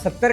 70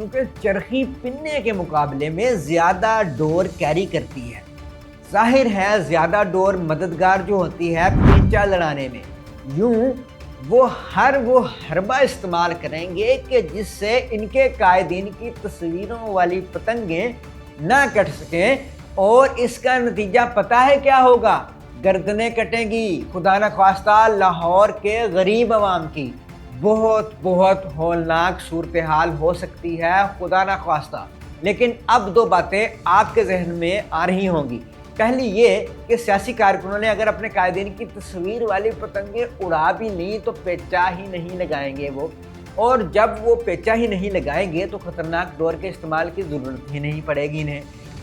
کیونکہ چرخی پننے کے مقابلے میں زیادہ ڈور کیری کرتی ہے۔ ظاہر ہے زیادہ ڈور مددگار جو ہوتی ہے پیچا لڑانے میں، یوں وہ حربہ استعمال کریں گے کہ جس سے ان کے قائدین کی تصویروں والی پتنگیں نہ کٹ سکیں، اور اس کا نتیجہ پتہ ہے کیا ہوگا؟ گردنیں کٹیں گی، خدا نخواستہ لاہور کے غریب عوام کی بہت ہولناک صورتحال ہو سکتی ہے، خدا نخواستہ۔ لیکن اب دو باتیں آپ کے ذہن میں آ رہی ہوں گی۔ پہلی یہ کہ سیاسی کارکنوں نے اگر اپنے قائدین کی تصویر والی پتنگیں اڑا بھی لیں تو پیچا ہی نہیں لگائیں گے وہ، اور جب وہ پیچا ہی نہیں لگائیں گے تو خطرناک ڈور کے استعمال کی ضرورت ہی نہیں پڑے گی انہیں۔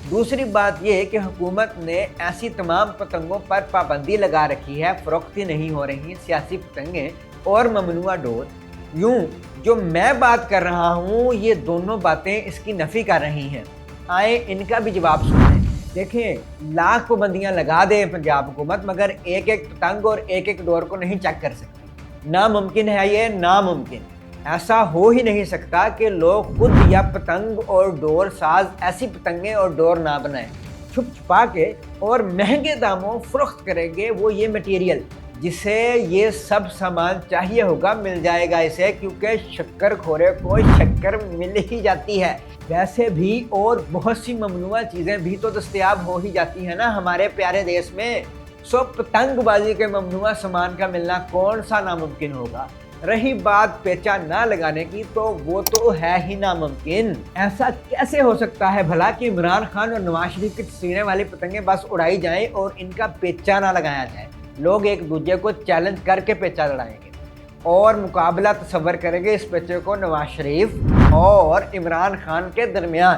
دوسری بات یہ کہ حکومت نے ایسی تمام پتنگوں پر پابندی لگا رکھی ہے، فروخت ہی نہیں ہو رہی سیاسی پتنگیں اور ممنوعہ ڈور۔ یوں جو میں بات کر رہا ہوں یہ دونوں باتیں اس کی نفی کر رہی ہیں۔ آئیں ان کا بھی جواب سنیں۔ دیکھیں، لاکھ پابندیاں لگا دے پنجاب حکومت، مگر ایک پتنگ اور ایک ڈور کو نہیں چیک کر سکتی۔ ناممکن ہے یہ، ناممکن۔ ایسا ہو ہی نہیں سکتا کہ لوگ خود یا پتنگ اور ڈور ساز ایسی پتنگیں اور ڈور نہ بنائیں، چھپ چھپا کے اور مہنگے داموں فروخت کریں گے وہ یہ مٹیریل جسے یہ سب سامان چاہیے ہوگا مل جائے گا اسے، کیونکہ شکر خورے کو شکر مل ہی جاتی ہے۔ ویسے بھی اور بہت سی ممنوعہ چیزیں بھی تو دستیاب ہو ہی جاتی ہیں نا ہمارے پیارے دیش میں۔ پتنگ بازی کے ممنوعہ سامان کا ملنا کون سا ناممکن ہوگا؟ رہی بات پیچا نہ لگانے کی تو وہ تو ہے ہی ناممکن۔ ایسا کیسے ہو سکتا ہے بھلا کہ عمران خان اور نواز شریف کی تصویریں والی پتنگیں بس اڑائی جائیں اور ان کا پیچا نہ لگایا جائے؟ لوگ ایک دوسرے کو چیلنج کر کے پیچا لڑائیں گے اور مقابلہ تصور کریں گے اس پیچے کو نواز شریف اور عمران خان کے درمیان۔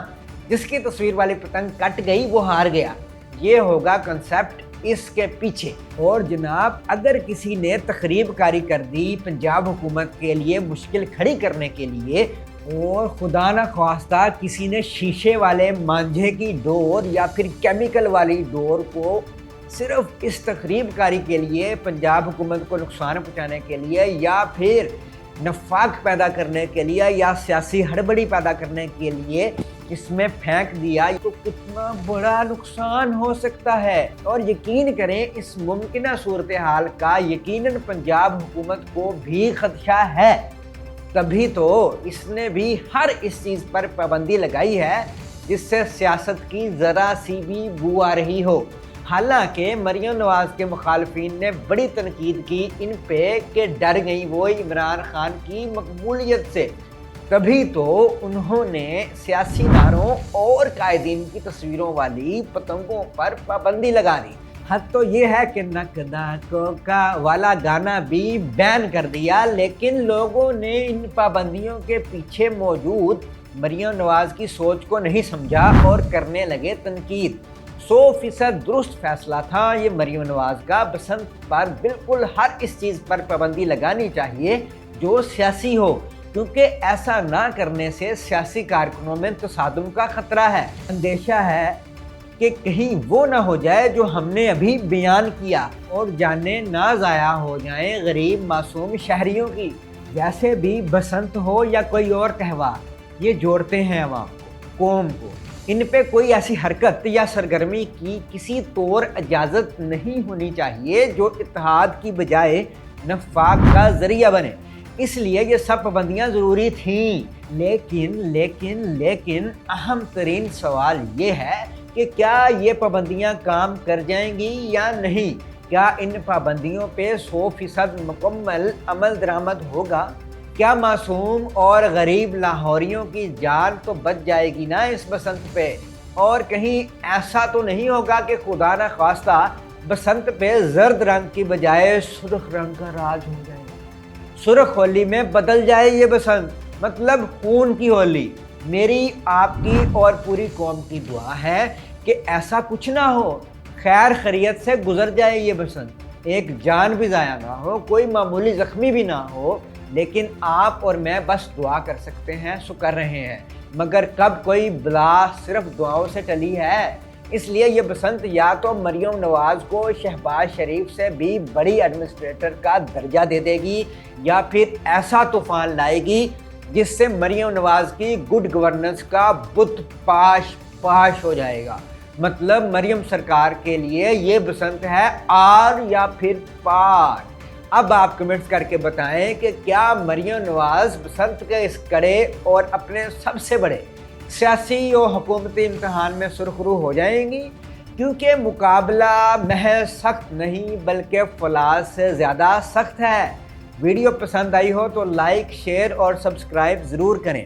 جس کی تصویر والی پتنگ کٹ گئی وہ ہار گیا، یہ ہوگا کنسیپٹ اس کے پیچھے۔ اور جناب اگر کسی نے تخریب کاری کر دی پنجاب حکومت کے لیے مشکل کھڑی کرنے کے لیے، اور خدا نہ خواستہ کسی نے شیشے والے مانجھے کی ڈور یا پھر کیمیکل والی ڈور کو صرف اس تخریب کاری کے لیے پنجاب حکومت کو نقصان پہنچانے کے لیے یا پھر نفاق پیدا کرنے کے لیے یا سیاسی ہڑبڑی پیدا کرنے کے لیے اس میں پھینک دیا، تو کتنا بڑا نقصان ہو سکتا ہے۔ اور یقین کریں اس ممکنہ صورتحال کا یقیناً پنجاب حکومت کو بھی خدشہ ہے، تبھی تو اس نے بھی ہر اس چیز پر پابندی لگائی ہے جس سے سیاست کی ذرا سی بھی بو آ رہی ہو۔ حالانکہ مریم نواز کے مخالفین نے بڑی تنقید کی ان پہ کہ ڈر گئی وہ عمران خان کی مقبولیت سے، تبھی تو انہوں نے سیاسی اداروں اور قائدین کی تصویروں والی پتنگوں پر پابندی لگا دی۔ حد تو یہ ہے کہ نقدہ کوکا والا گانا بھی بین کر دیا، لیکن لوگوں نے ان پابندیوں کے پیچھے موجود مریم نواز کی سوچ کو نہیں سمجھا اور کرنے لگے تنقید۔ 100% درست فیصلہ تھا یہ مریم نواز کا، بسنت پر بالکل ہر اس چیز پر پابندی لگانی چاہیے جو سیاسی ہو، کیونکہ ایسا نہ کرنے سے سیاسی کارکنوں میں تصادم کا خطرہ ہے۔ اندیشہ ہے کہ کہیں وہ نہ ہو جائے جو ہم نے ابھی بیان کیا اور جانیں نہ ضائع ہو جائیں غریب معصوم شہریوں کی۔ ویسے بھی بسنت ہو یا کوئی اور تہوار، یہ جوڑتے ہیں عوام کو، قوم کو۔ ان پہ کوئی ایسی حرکت یا سرگرمی کی کسی طور اجازت نہیں ہونی چاہیے جو اتحاد کی بجائے نفاق کا ذریعہ بنے۔ اس لیے یہ سب پابندیاں ضروری تھیں، لیکن اہم ترین سوال یہ ہے کہ کیا یہ پابندیاں کام کر جائیں گی یا نہیں؟ کیا ان پابندیوں پہ 100% مکمل عمل درآمد ہوگا؟ کیا معصوم اور غریب لاہوریوں کی جان تو بچ جائے گی نا اس بسنت پہ؟ اور کہیں ایسا تو نہیں ہوگا کہ خدا نہ خواستہ بسنت پہ زرد رنگ کی بجائے سرخ رنگ کا راج ہو جائے، سرخ ہولی میں بدل جائے یہ بسنت، مطلب خون کی ہولی۔ میری، آپ کی اور پوری قوم کی دعا ہے کہ ایسا کچھ نہ ہو، خیر خیریت سے گزر جائے یہ بسنت، ایک جان بھی ضائع نہ ہو، کوئی معمولی زخمی بھی نہ ہو۔ لیکن آپ اور میں بس دعا کر سکتے ہیں، سو کر رہے ہیں، مگر کب کوئی بلا صرف دعاؤں سے ٹلی ہے؟ اس لیے یہ بسنت یا تو مریم نواز کو شہباز شریف سے بھی بڑی ایڈمنسٹریٹر کا درجہ دے دے گی یا پھر ایسا طوفان لائے گی جس سے مریم نواز کی گڈ گورننس کا بت پاش ہو جائے گا۔ مطلب مریم سرکار کے لیے یہ بسنت ہے آر یا پھر پار۔ اب آپ کمنٹس کر کے بتائیں کہ کیا مریم نواز بسنت کے اس کڑے اور اپنے سب سے بڑے سیاسی و حکومتی امتحان میں سرخرو ہو جائیں گی، کیونکہ مقابلہ محض سخت نہیں بلکہ فولاذ سے زیادہ سخت ہے۔ ویڈیو پسند آئی ہو تو لائک، شیئر اور سبسکرائب ضرور کریں۔